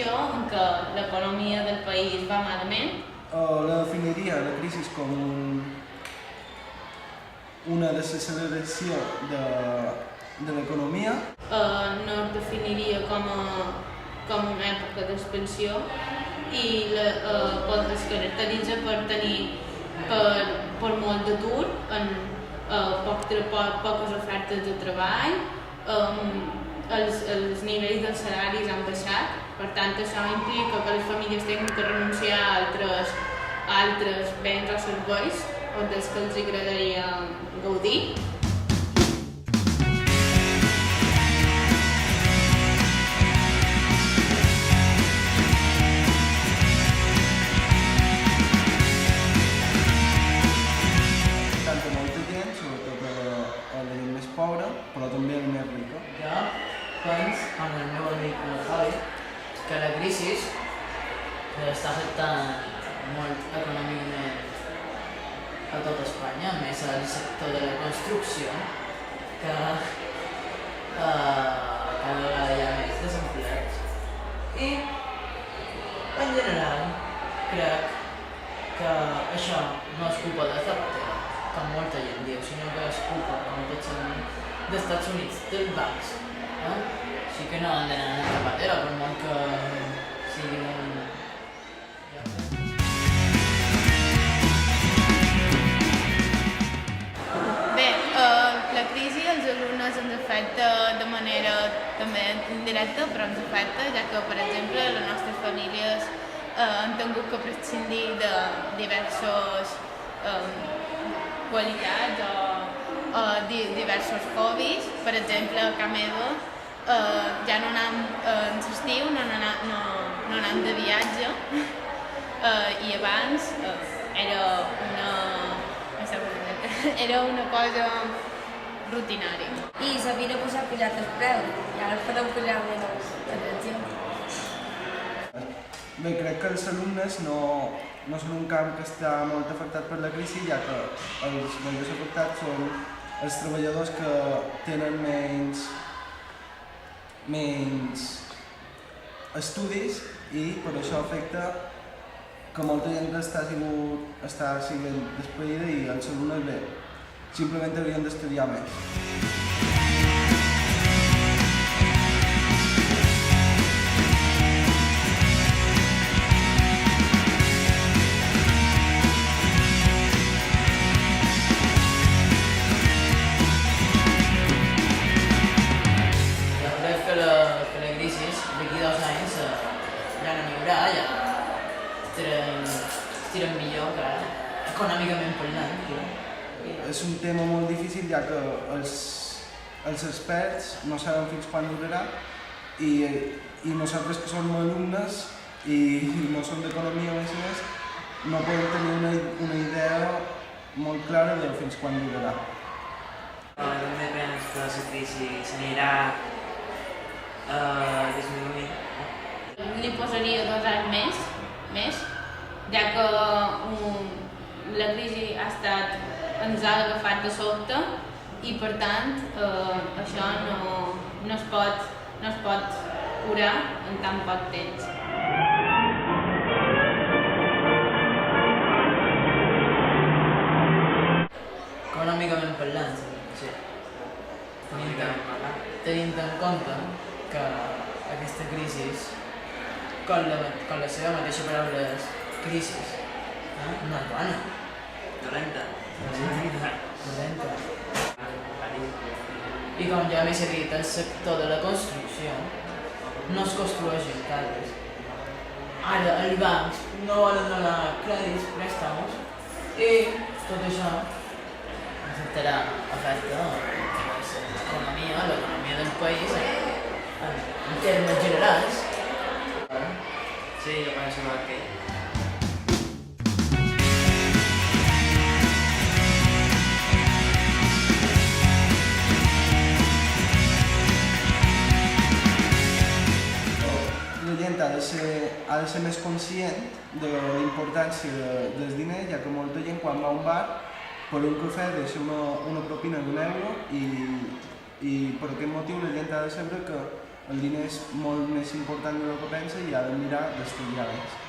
situació en què l'economia del país va malament? La definiria la crisi com una desacceleració de l'economia. No es definiria com una època d'expansió i es caracteritza per tenir per molt d'atur, poques ofertes de treball, els nivells dels salaris han baixat, per tant això implica que les famílies tenen que renunciar a altres béns o serveis o dels que els agradaria gaudir. Pobra, però també el més rica. Jo penso, amb el meu amic Javi, que la crisi està afectant molt econòmicament a tot Espanya, més al sector de la construcció, que cada vegada hi ha més desempleats. I, en general, crec que això no és culpa de Zapatero, com molta gent diu, sinó que és culpa, com tots sabem, dels Estats Units, dels bancs. Així que no han d'anar a Zapatero, per molt que sigui un... Bé, la crisi als alumnes ens afecta de manera també indirecta, però ens afecta, ja que, per exemple, les nostres famílies han tingut que prescindir de diversos qualitats o diversos hobbies. Per exemple, a casa meva ja no anem en l'estiu, no anem de viatge i abans era una cosa rutinària. I la vida ha pujat el preu, i ara podem pujar menys energia. Bé, crec que els alumnes no són un camp que està molt afectat per la crisi, ja que els més afectats són els treballadors que tenen menys estudis i per això afecta que molta gent està sent despedida i els alumnes bé, simplement haurien d'estudiar més. Estiren millor que ara, econòmicament parlant. És un tema molt difícil, ja que els experts no saben fins quan durarà i nosaltres que som alumnes i no som d'economia més o més, no podem tenir una idea molt clara de fins quan durarà. També penso que la crisi s'anirà disminuint. Li posaria 2 anys més, ja que la crisi ens ha agafat de sobte i per tant això no es pot curar en tan poc temps. Econòmicament parlant, sí. Tenint en compte que aquesta crisi, com la seva mateixa paraula és crisi, no és bona. Dolenta. I com ja m'he dit, el sector de la construcció no es construeixen cases. Ara els bancs no volen donar crèdits, préstamos, i tot això afecta l'economia del país en termes generals. Sí, jo penso que la gent ha de ser més conscient de la importància dels diners, ja que molta gent quan va a un bar per un cafè deixa una propina d'1 euro i per aquest motiu la gent ha de saber que el diner és molt més important del que pensa i ha de mirar d'estalviar més.